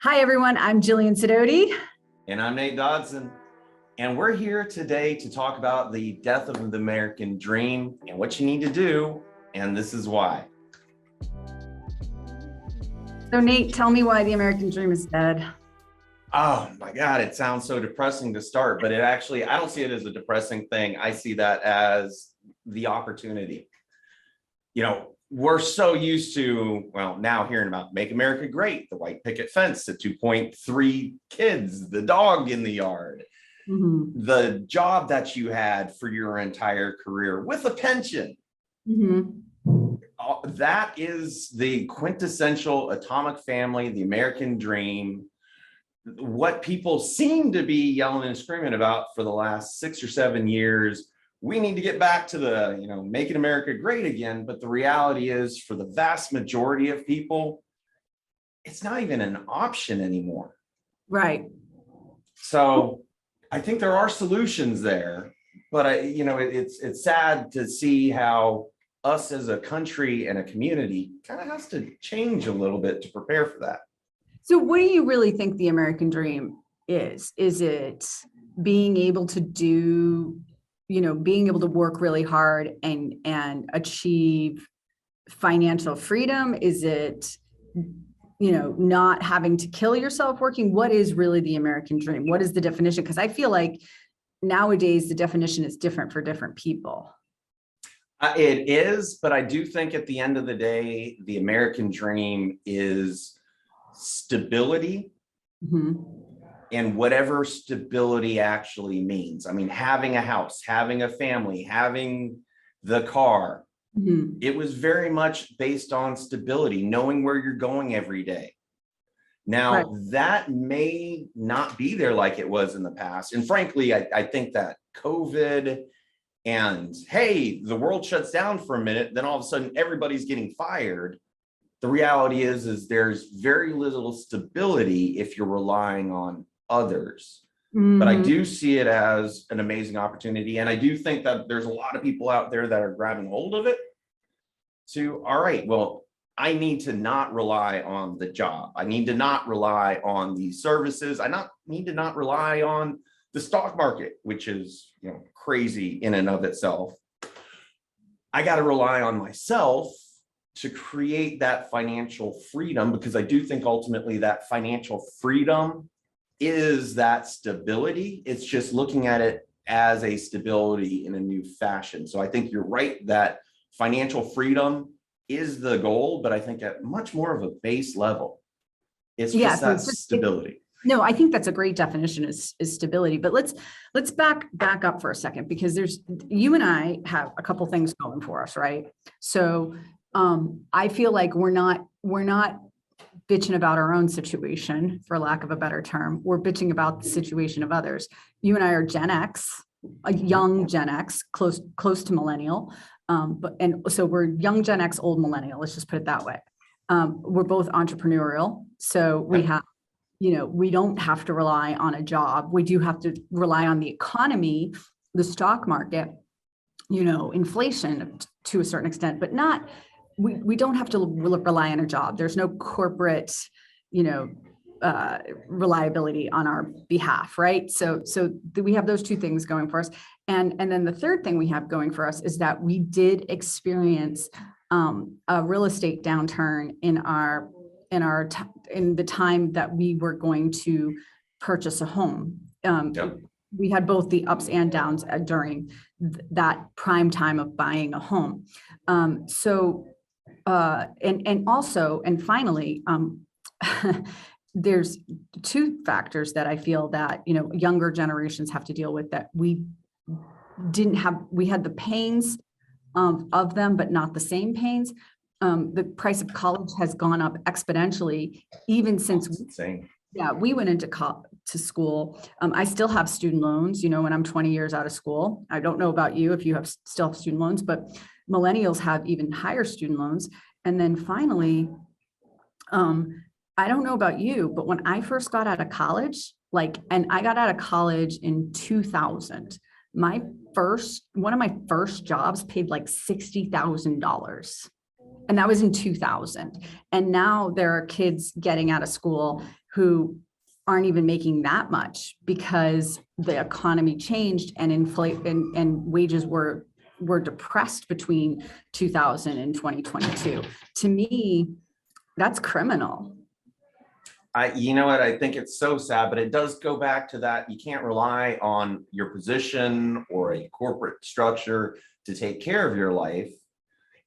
Hi, everyone. I'm Jillian Sidoti. And I'm Nate Dodson. And we're here today to talk about the death of the American dream and what you need to do. And this is why. So, Nate, tell me why the American dream is dead. Oh my God, it sounds so depressing to start, but I don't see it as a depressing thing. I see that as the opportunity. We're so used to, now hearing about Make America Great, the white picket fence, the 2.3 kids, the dog in the yard, the job that you had for your entire career with a pension. That is the quintessential atomic family, the American dream. What people seem to be yelling and screaming about for the last 6 or 7 years. We need to get back to the, making America great again. But the reality is, for the vast majority of people, it's not even an option anymore. Right. So I think there are solutions there, but it's sad to see how us as a country and a community kind of has to change a little bit to prepare for that. So what do you really think the American dream is? Is it being able to being able to work really hard and achieve financial freedom? Is it, not having to kill yourself working? What is really the American dream? What is the definition? Because I feel like nowadays the definition is different for different people. It is, but I do think at the end of the day, the American dream is stability. And whatever stability actually means. I mean, having a house, having a family, having the car, it was very much based on stability, knowing where you're going every day. Now, that may not be there like it was in the past. And frankly, I think that COVID and, hey, the world shuts down for a minute, then all of a sudden everybody's getting fired. The reality is there's very little stability if you're relying on others. But I do see it as an amazing opportunity. And I do think that there's a lot of people out there that are grabbing hold of it to, all right, well, I need to not rely on the job. I need to not rely on the services. Need to not rely on the stock market, which is, crazy in and of itself. I got to rely on myself to create that financial freedom, because I do think ultimately that financial freedom is that stability. It's just looking at it as a stability in a new fashion. So I think you're right that financial freedom is the goal, but I think at much more of a base level, it's just that stability. No, I think that's a great definition is stability. But let's back up for a second, because you and I have a couple things going for us, right? So I feel like we're not bitching about our own situation, for lack of a better term. We're bitching about the situation of others. You and I are Gen X, a young Gen X, close to millennial. So we're young Gen X, old millennial. Let's just put it that way. We're both entrepreneurial. So we have, we don't have to rely on a job. We do have to rely on the economy, the stock market, inflation to a certain extent, but not. We don't have to rely on a job. There's no corporate, reliability on our behalf, right? So we have those two things going for us. And then the third thing we have going for us is that we did experience a real estate downturn in the time that we were going to purchase a home. We had both the ups and downs during that prime time of buying a home. And finally, there's two factors that I feel that, younger generations have to deal with that we didn't have. We had the pains of them, but not the same pains. The price of college has gone up exponentially, even since we went to school. I still have student loans, when I'm 20 years out of school. I don't know about you if you still have student loans, but millennials have even higher student loans. And then finally, I don't know about you, but when I first got out of college, and I got out of college in 2000, one of my first jobs paid like $60,000. And that was in 2000. And now there are kids getting out of school who aren't even making that much because the economy changed and and wages were depressed between 2000 and 2022. To me, that's criminal. You know what, I think it's so sad, but it does go back to that. You can't rely on your position or a corporate structure to take care of your life.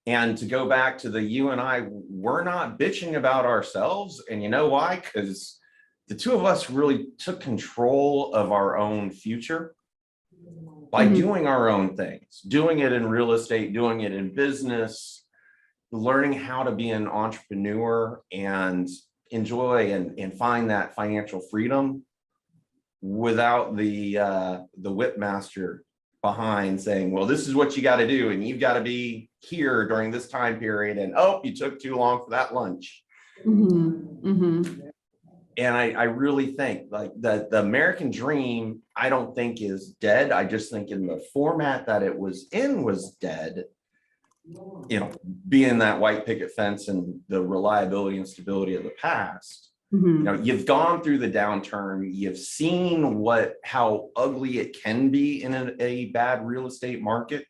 And to go back to the you and I, we're not bitching about ourselves. And you know why? Because the two of us really took control of our own future by doing our own things, doing it in real estate, doing it in business, learning how to be an entrepreneur and enjoy and find that financial freedom without the whip master behind saying, well, this is what you got to do, and you've got to be here during this time period, and oh, you took too long for that lunch. And I really think like the American dream, I don't think is dead. I just think in the format that it was in was dead. You know, being that white picket fence and the reliability and stability of the past. You know, you've gone through the downturn, you've seen how ugly it can be in a bad real estate market.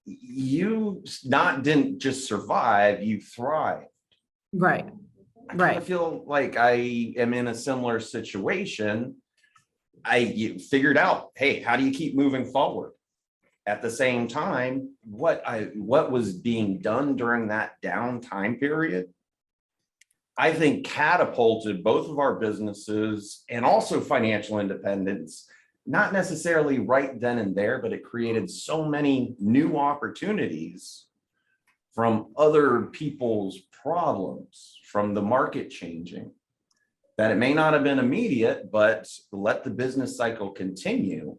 You didn't just survive, you thrived. Right. I feel like I am in a similar situation. I figured out, hey, how do you keep moving forward? At the same time, what was being done during that down time period, I think catapulted both of our businesses and also financial independence, not necessarily right then and there, but it created so many new opportunities from other people's problems, from the market changing, that it may not have been immediate, but let the business cycle continue.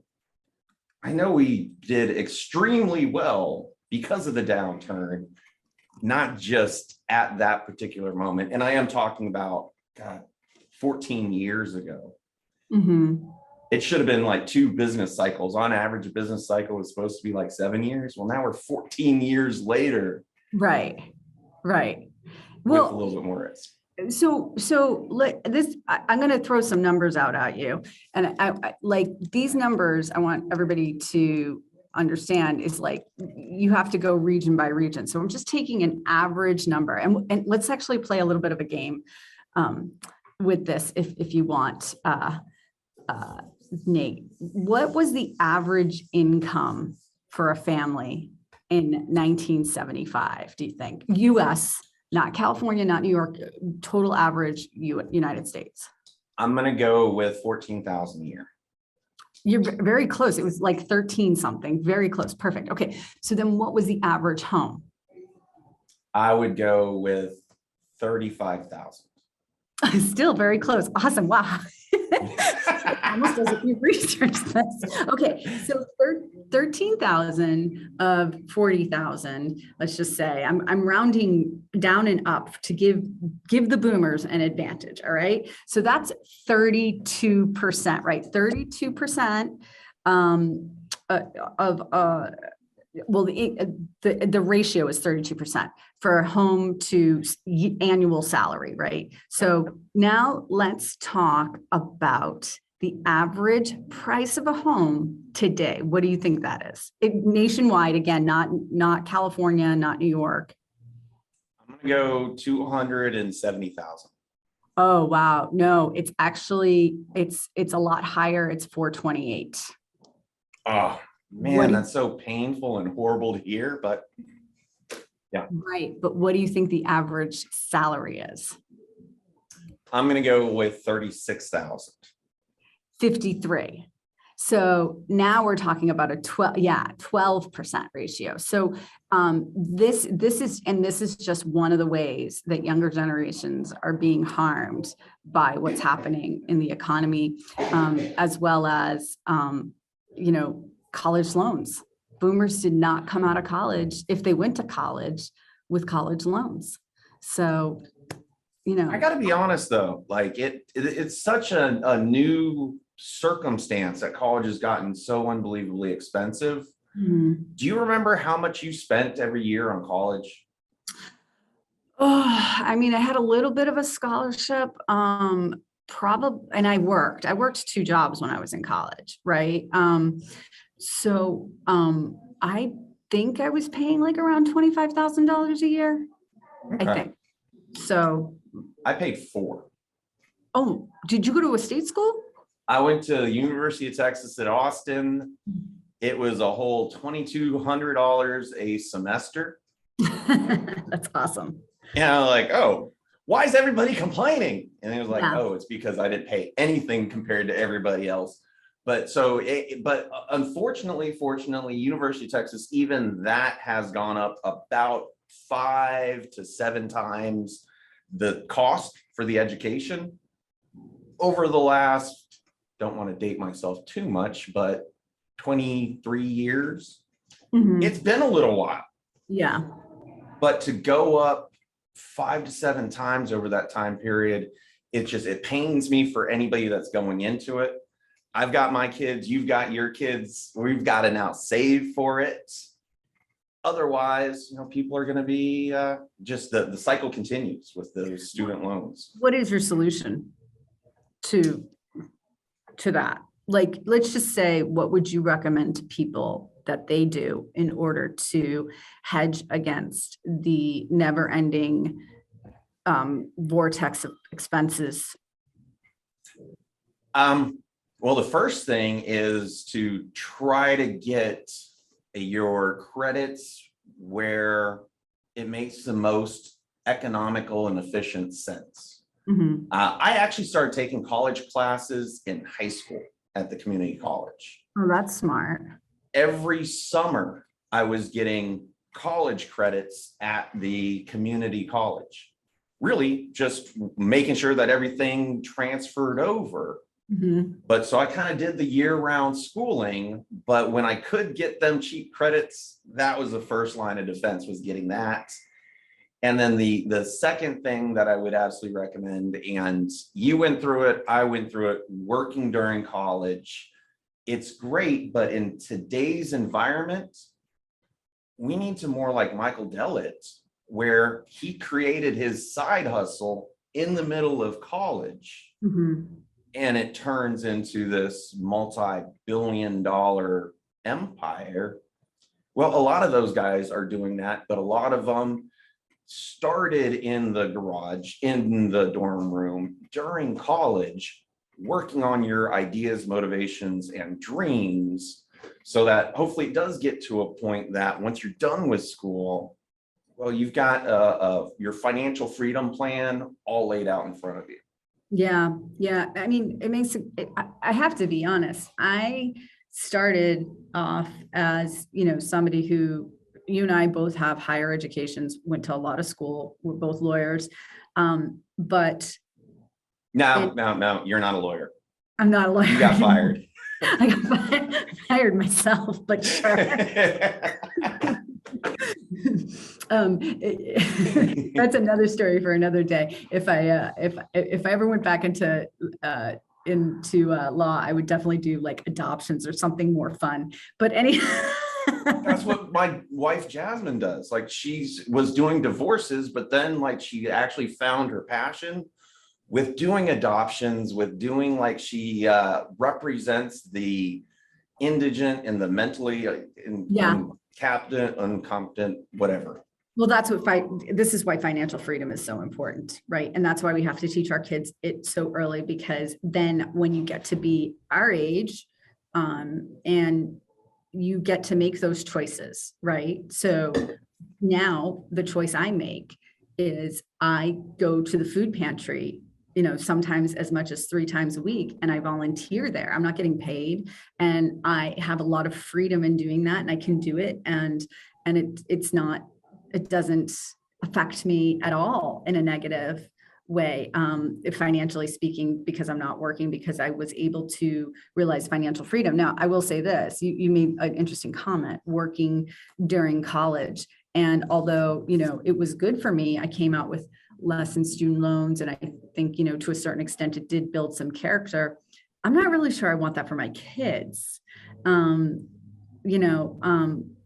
I know we did extremely well because of the downturn, not just at that particular moment. And I am talking about, God, 14 years ago. It should have been like 2 business cycles. On average, a business cycle was supposed to be like 7 years. Well, now we're 14 years later. Right. With a little bit more risk. So I'm going to throw some numbers out at you. And I like these numbers, I want everybody to understand is like, you have to go region by region. So I'm just taking an average number and let's actually play a little bit of a game with this. If you want, Nate, what was the average income for a family in 1975? Do you think US? Not California, not New York, total average United States. I'm going to go with 14,000 a year. You're very close. It was like 13 something, very close. Perfect. Okay. So then what was the average home? I would go with 35,000. Still very close. Awesome. Wow. Almost doesn't do research this. Okay, so 13,000 of 40,000. Let's just say I'm rounding down and up to give the boomers an advantage. All right, so that's 32%, right? 32% of well, the ratio is 32% for a home to annual salary, right? So now let's talk about the average price of a home today. What do you think that is? Nationwide, again, not California, not New York. I'm gonna go 270,000. Oh wow, no, it's actually it's a lot higher. It's 428. Oh. Man, that's so painful and horrible to hear, but yeah. Right, but what do you think the average salary is? I'm going to go with 36,000. 53. So now we're talking about a 12% ratio. So this is just one of the ways that younger generations are being harmed by what's happening in the economy, as well as college loans. Boomers did not come out of college, if they went to college, with college loans. So, I got to be honest though, like it's such a new circumstance that college has gotten so unbelievably expensive. Do you remember how much you spent every year on college? Oh, I mean, I had a little bit of a scholarship, probably, and I worked two jobs when I was in college, right? I think I was paying like around $25,000 a year, I Okay. think. So, I paid 4. oh, did you go to a state school? I went to the University of Texas at Austin. It was a whole $2,200 a semester. That's awesome. And I'm like, oh, why is everybody complaining? And it was like, Yeah. oh, it's because I didn't pay anything compared to everybody else. But fortunately, University of Texas, even that has gone up about 5 to 7 times the cost for the education over the last, don't want to date myself too much, but 23 years. Mhm. It's been a little while. Yeah. But to go up 5 to 7 times over that time period, it pains me for anybody that's going into it. I've got my kids, you've got your kids, we've got to now save for it. Otherwise, people are going to be just the cycle continues with those student loans. What is your solution to that? Like, let's just say, what would you recommend to people that they do in order to hedge against the never-ending vortex of expenses? Well, the first thing is to try to get your credits where it makes the most economical and efficient sense. Mhm. I actually started taking college classes in high school at the community college. Oh, that's smart. Every summer, I was getting college credits at the community college. Really just making sure that everything transferred over. Mhm. But so I kind of did the year-round schooling, but when I could get them cheap credits, that was the first line of defense, was getting that. And then the second thing that I would absolutely recommend, and you went through it, I went through it, working during college. It's great, but in today's environment, we need to more like Michael Dellett, where he created his side hustle in the middle of college. Mhm. And it turns into this multi-billion-dollar empire. Well, a lot of those guys are doing that, but a lot of them started in the garage, in the dorm room, during college, working on your ideas, motivations, and dreams, so that hopefully it does get to a point that once you're done with school, well, you've got your financial freedom plan all laid out in front of you. Yeah. Yeah. I mean, I have to be honest. I started off as, somebody who, you and I both have higher educations, went to a lot of school. We're both lawyers. But No, you're not a lawyer. I'm not a lawyer. You got fired. I got fired myself, but sure. That's another story for another day. If I ever went back into law, I would definitely do like adoptions or something more fun. But That's what my wife Jasmine does. Like, was doing divorces, but then like she actually found her passion with doing adoptions, with doing she represents the indigent and the mentally incompetent, whatever. Well, this is why financial freedom is so important, right? And that's why we have to teach our kids it so early, because then when you get to be our age, and you get to make those choices, right? So now the choice I make is I go to the food pantry, sometimes as much as 3 times a week, and I volunteer there. I'm not getting paid, and I have a lot of freedom in doing that, and I can do it. And it doesn't affect me at all in a negative way, financially speaking, because I'm not working, because I was able to realize financial freedom. Now, I will say this, you made an interesting comment, working during college. And although, it was good for me, I came out with less in student loans. And I think, to a certain extent, it did build some character. I'm not really sure I want that for my kids. And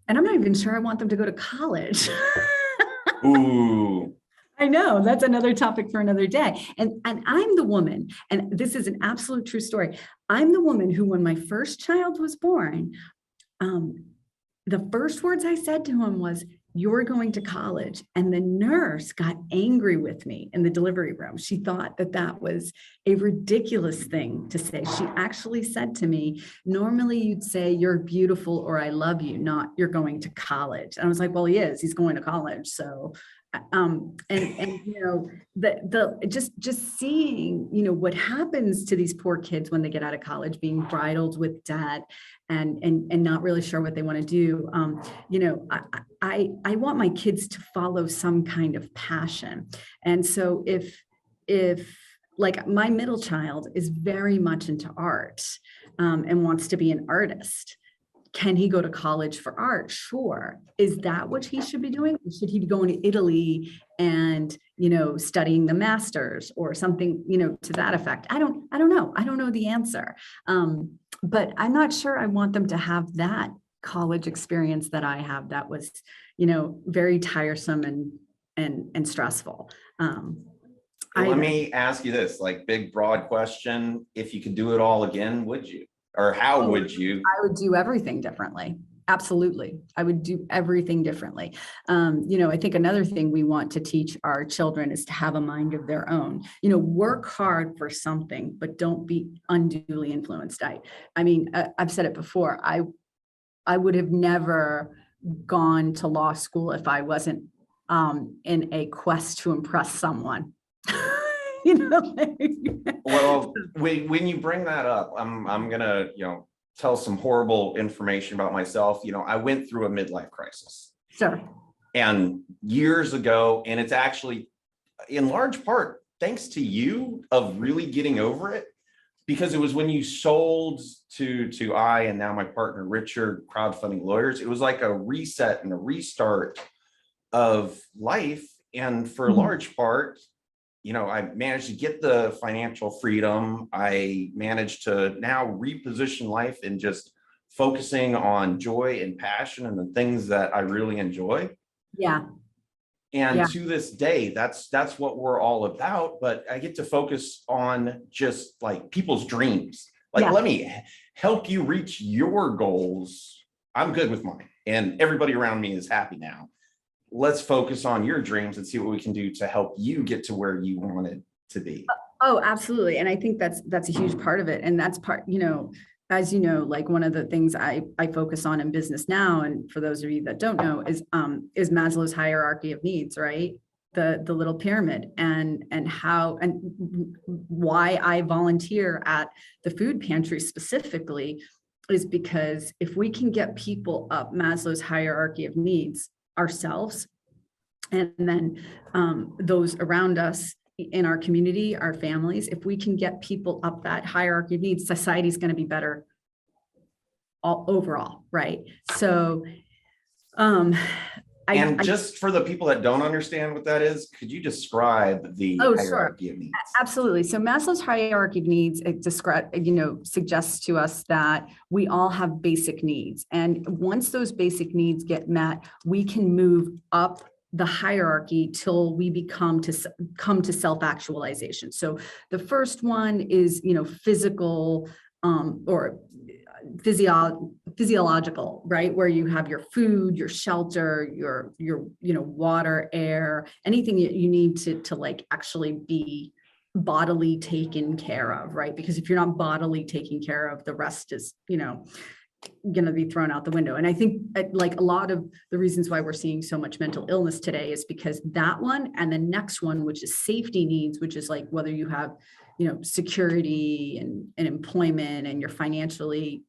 I'm not even sure I want them to go to college. Ooh. I know that's another topic for another day. And I'm the woman, and this is an absolute true story. I'm the woman who, when my first child was born, the first words I said to him was, "You're going to college." And the nurse got angry with me in the delivery room. She thought that that was a ridiculous thing to say. She actually said to me, "Normally you'd say you're beautiful or I love you, not you're going to college." And I was like, well, he's going to college. So, the just seeing, what happens to these poor kids when they get out of college, being bridled with debt and not really sure what they want to do. I want my kids to follow some kind of passion. And so if like my middle child is very much into art, and wants to be an artist, can he go to college for art? Sure. Is that what he should be doing? Or should he be going to Italy and, studying the masters or something, to that effect? I don't know. I don't know the answer. But I'm not sure I want them to have that college experience that I have. That was, very tiresome and stressful. Let me ask you this, like, big, broad question. If you could do it all again, would you? Or how would you? I would do everything differently. Absolutely. I would do everything differently. I think another thing we want to teach our children is to have a mind of their own. Work hard for something, but don't be unduly influenced. I've said it before. I would have never gone to law school if I wasn't in a quest to impress someone. Well, when you bring that up, I'm gonna, tell some horrible information about myself. I went through a midlife crisis. Sure. And years ago, and it's actually in large part thanks to you of really getting over it, because it was when you sold to I and now my partner Richard, Crowdfunding Lawyers. It was like a reset and a restart of life. And for a large part, I managed to get the financial freedom. I managed to now reposition life and just focusing on joy and passion and the things that I really enjoy. Yeah. And to this day, that's what we're all about. But I get to focus on just like people's dreams. Like, let me help you reach your goals. I'm good with mine, and everybody around me is happy now. Let's focus on your dreams and see what we can do to help you get to where you wanted to be. Oh, absolutely. And I think that's a huge part of it. And that's part, as you know, like one of the things I focus on in business now, and for those of you that don't know, is Maslow's hierarchy of needs, right? The little pyramid, and how and why I volunteer at the food pantry specifically is because if we can get people up Maslow's hierarchy of needs ourselves, and then those around us in our community, our families, if we can get people up that hierarchy of needs, society's going to be better overall, right? So, just for the people that don't understand what that is, could you describe the hierarchy of needs? Absolutely. So Maslow's hierarchy of needs, it suggests to us that we all have basic needs. And once those basic needs get met, we can move up the hierarchy till we come to self-actualization. So the first one is, physical or physiological, right? Where you have your food, your shelter, your water, air, anything you need to like actually be bodily taken care of, right? Because if you're not bodily taken care of, the rest is, going to be thrown out the window. And I think like a lot of the reasons why we're seeing so much mental illness today is because that one and the next one, which is safety needs, which is like whether you have, security and employment, and you're financially,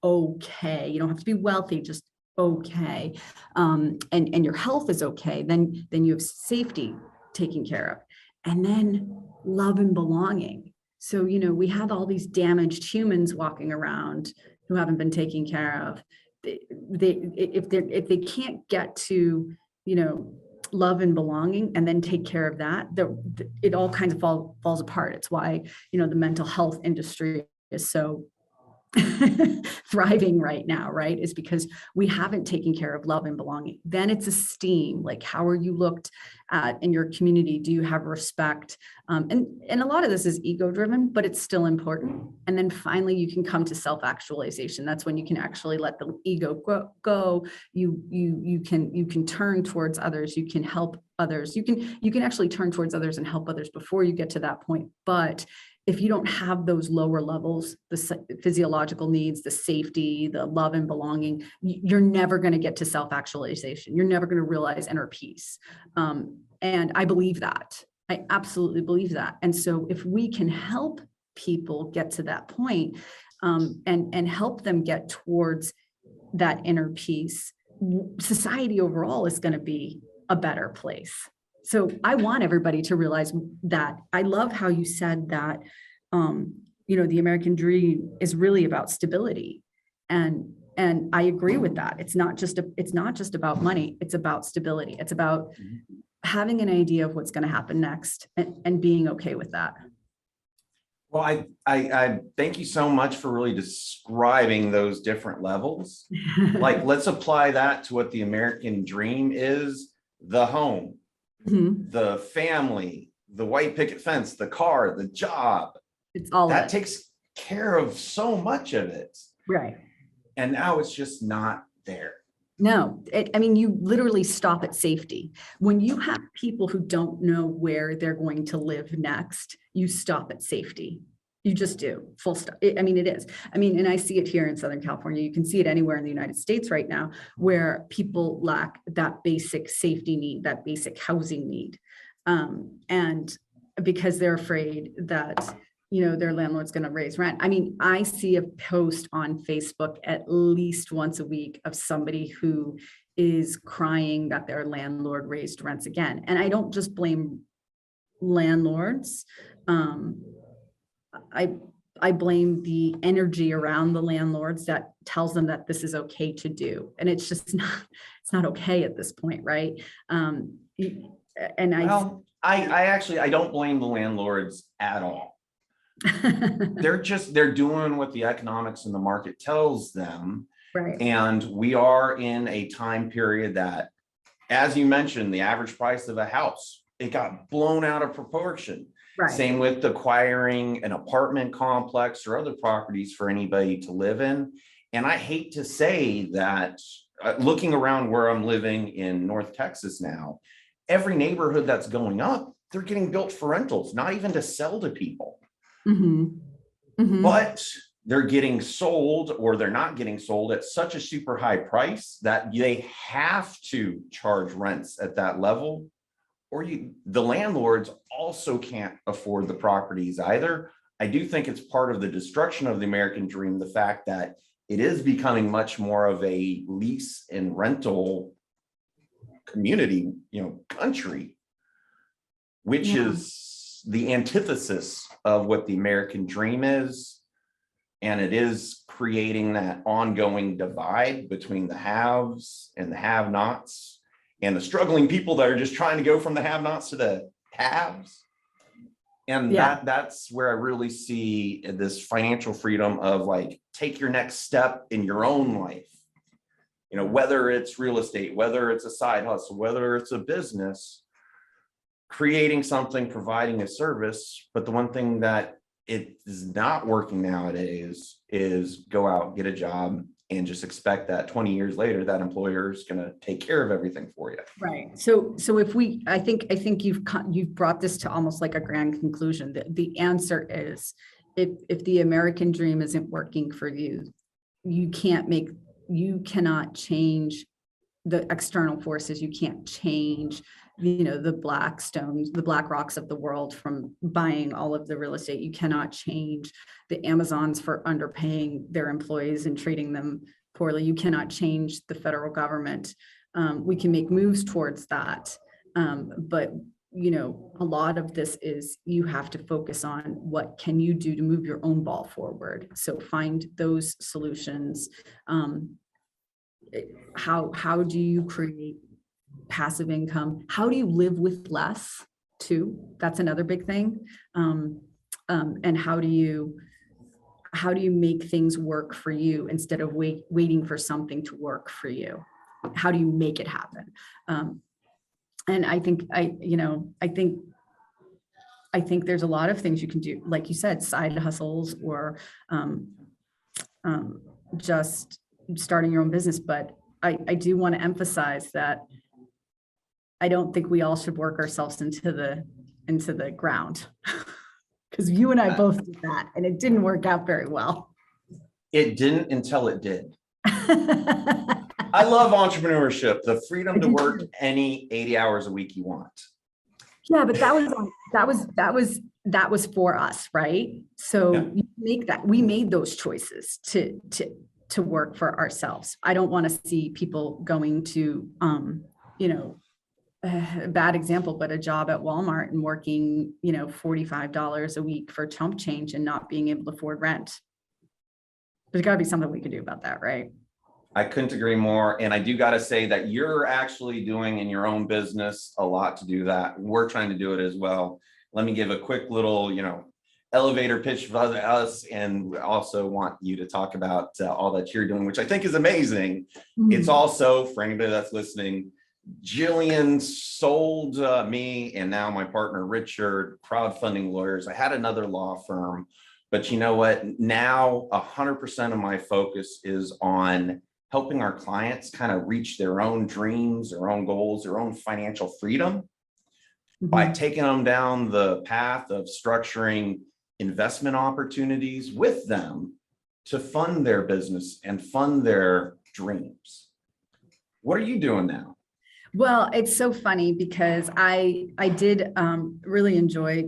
okay. You don't have to be wealthy, just okay. And your health is okay. Then you have safety taken care of. And then love and belonging. So, we have all these damaged humans walking around who haven't been taken care of. If they can't get to, love and belonging and then take care of that, it all kinds of falls apart. It's why, the mental health industry is so thriving right now, right, is because we haven't taken care of love and belonging. Then it's esteem. Like, how are you looked at in your community? Do you have respect? And a lot of this is ego driven, but it's still important. And then finally, you can come to self-actualization. That's when you can actually let the ego go. You can turn towards others. You can help others. You can actually turn towards others and help others before you get to that point. But if you don't have those lower levels, the physiological needs, the safety, the love and belonging, you're never going to get to self-actualization. You're never going to realize inner peace. And I believe that. I absolutely believe that. And so if we can help people get to that point, and help them get towards that inner peace, society overall is going to be a better place. So I want everybody to realize that. I love how you said that, the American dream is really about stability. And I agree with that. It's not just about money. It's about stability. It's about having an idea of what's going to happen next and being okay with that. Well, I thank you so much for really describing those different levels. Like, let's apply that to what the American dream is: the home, the family, the white picket fence, the car, the job. It's all that takes care of so much of it. Right. And now it's just not there. No, you literally stop at safety. When you have people who don't know where they're going to live next, you stop at safety. You just do, full stop. It is. And I see it here in Southern California. You can see it anywhere in the United States right now, where people lack that basic safety need, that basic housing need. And because they're afraid that, their landlord's going to raise rent. I see a post on Facebook at least once a week of somebody who is crying that their landlord raised rents again. And I don't just blame landlords. I blame the energy around the landlords that tells them that this is okay to do. And it's just not okay at this point, right? I don't blame the landlords at all. They're doing what the economics in the market tells them. Right. And we are in a time period that, as you mentioned, the average price of a house, it got blown out of proportion. Right. Same with acquiring an apartment complex or other properties for anybody to live in. And I hate to say that, looking around where I'm living in North Texas now, every neighborhood that's going up, they're getting built for rentals, not even to sell to people. But they're getting sold, or they're not getting sold at such a super high price that they have to charge rents at that level, or the landlords also can't afford the properties either. I do think it's part of the destruction of the American dream, the fact that it is becoming much more of a lease and rental community, country, which is the antithesis of what the American dream is. And it is creating that ongoing divide between the haves and the have-nots, and the struggling people that are just trying to go from the have-nots to the haves. And that's where I really see this financial freedom of, like, take your next step in your own life. Whether it's real estate, whether it's a side hustle, whether it's a business, creating something, providing a service. But the one thing that it is not working nowadays is go out, get a job, and just expect that 20 years later, that employer is going to take care of everything for you. Right. So if I think you've brought this to almost like a grand conclusion. The answer is, if the American dream isn't working for you, you cannot change the external forces. You can't change, the Blackstones, the BlackRocks of the world from buying all of the real estate. You cannot change the Amazons for underpaying their employees and treating them poorly. You cannot change the federal government. We can make moves towards that. But, a lot of this is, you have to focus on what can you do to move your own ball forward. So find those solutions. How do you create passive income? How do you live with less too? That's another big thing. And how do how do you make things work for you instead of waiting for something to work for you? How do you make it happen? And I think I think there's a lot of things you can do, like you said, side hustles or just starting your own business. But I do want to emphasize that I don't think we all should work ourselves into the ground, because you and I both did that and it didn't work out very well. It didn't until it did. I love entrepreneurship, the freedom to work any 80 hours a week you want. Yeah, but that was for us, right? So yeah. We made those choices to work for ourselves. I don't want to see people going to, a bad example, but a job at Walmart and working, $45 a week for chump change and not being able to afford rent. There's got to be something we can do about that, right? I couldn't agree more. And I do got to say that you're actually doing in your own business a lot to do that. We're trying to do it as well. Let me give a quick little, elevator pitch for us, and also want you to talk about all that you're doing, which I think is amazing. Mm-hmm. It's also, for anybody that's listening, Jillian sold me and now my partner Richard crowdfunding lawyers. I had another law firm, but you know what? Now 100% of my focus is on helping our clients kind of reach their own dreams, their own goals, their own financial freedom, mm-hmm. by taking them down the path of structuring investment opportunities with them to fund their business and fund their dreams. What are you doing now? Well, it's so funny because I did really enjoy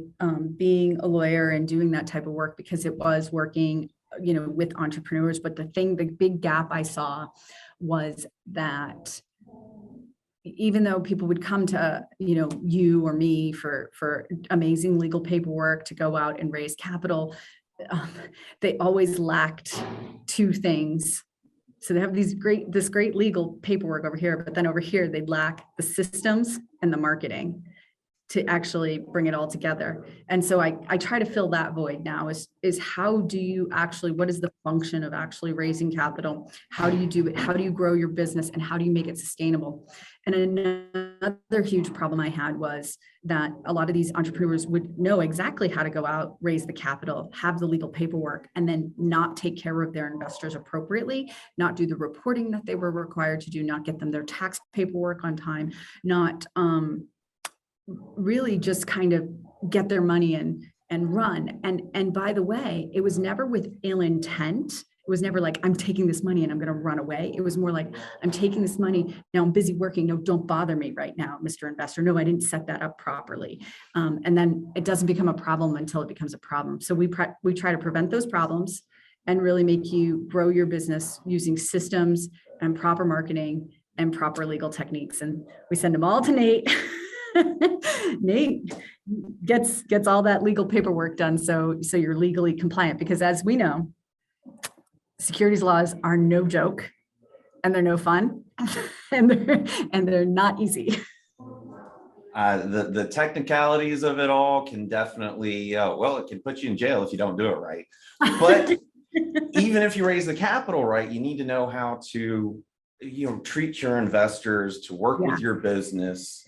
being a lawyer and doing that type of work, because it was working, with entrepreneurs. But the big gap I saw was that even though people would come to, you or me for amazing legal paperwork to go out and raise capital, they always lacked two things. So they have this great legal paperwork over here, but then over here, they'd lack the systems and the marketing to actually bring it all together. And so I try to fill that void now is how do you actually, what is the function of actually raising capital? How do you do it? How do you grow your business, and how do you make it sustainable? And another huge problem I had was that a lot of these entrepreneurs would know exactly how to go out, raise the capital, have the legal paperwork, and then not take care of their investors appropriately, not do the reporting that they were required to do, not get them their tax paperwork on time, not really just kind of get their money in and run. And by the way, it was never with ill intent. It was never like, I'm taking this money and I'm going to run away. It was more like, I'm taking this money. Now I'm busy working. No, don't bother me right now, Mr. Investor. No, I didn't set that up properly. And then it doesn't become a problem until it becomes a problem. So we try to prevent those problems and really make you grow your business using systems and proper marketing and proper legal techniques. And we send them all to Nate. Nate gets all that legal paperwork done. So you're legally compliant, because as we know, securities laws are no joke, and they're no fun, and they're not easy. The technicalities of it all can definitely, it can put you in jail if you don't do it right. But even if you raise the capital right, you need to know how to, treat your investors, to work with your business,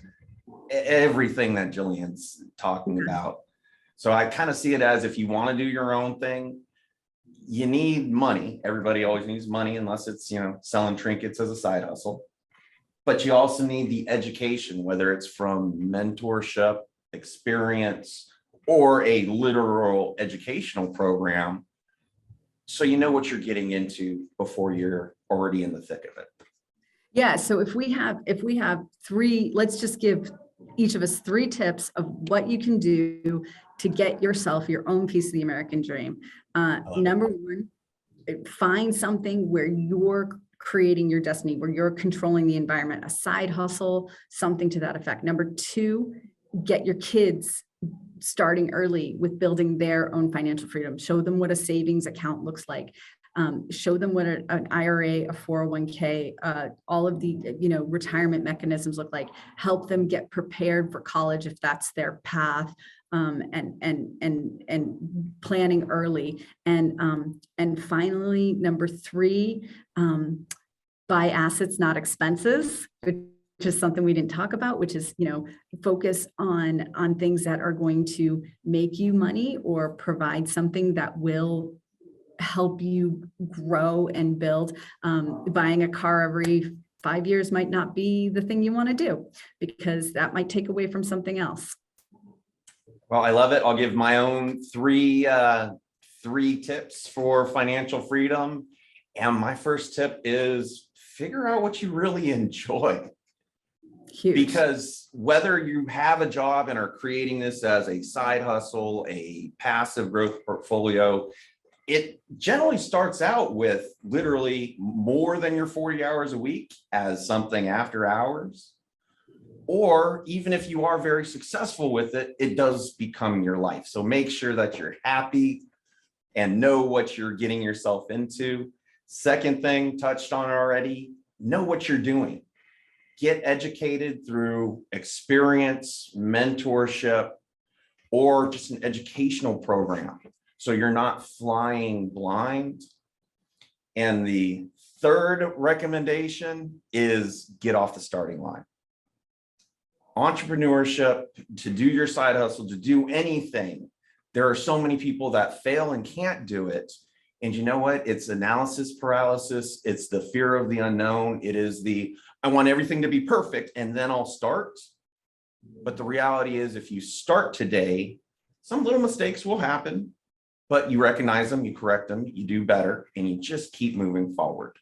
everything that Jillian's talking about. So I kind of see it as, if you want to do your own thing, you need money. Everybody always needs money, unless it's, selling trinkets as a side hustle. But you also need the education, whether it's from mentorship, experience, or a literal educational program, so you know what you're getting into before you're already in the thick of it. Yeah. So if we have three, let's just give each of us 3 tips of what you can do to get yourself your own piece of the American dream. Number 1, find something where you're creating your destiny, where you're controlling the environment, a side hustle, something to that effect. Number 2, get your kids starting early with building their own financial freedom. Show them what a savings account looks like. Show them what an IRA, a 401k, all of the, retirement mechanisms look like. Help them get prepared for college if that's their path. and planning early. And finally, number 3, buy assets, not expenses, which is something we didn't talk about, which is, focus on things that are going to make you money or provide something that will help you grow and build. Buying a car every 5 years might not be the thing you want to do, because that might take away from something else. Well, I love it. I'll give my own three tips for financial freedom. And my first tip is figure out what you really enjoy. Huge. Because whether you have a job and are creating this as a side hustle, a passive growth portfolio, it generally starts out with literally more than your 40 hours a week as something after hours. Or even if you are very successful with it, it does become your life. So make sure that you're happy and know what you're getting yourself into. Second thing, touched on already, know what you're doing. Get educated through experience, mentorship, or just an educational program, so you're not flying blind. And the third recommendation is get off the starting line. Entrepreneurship, to do your side hustle, to do anything, there are so many people that fail and can't do it. And you know what? It's analysis paralysis. It's the fear of the unknown. It is I want everything to be perfect and then I'll start. But the reality is, if you start today, some little mistakes will happen, but you recognize them, you correct them, you do better, and you just keep moving forward.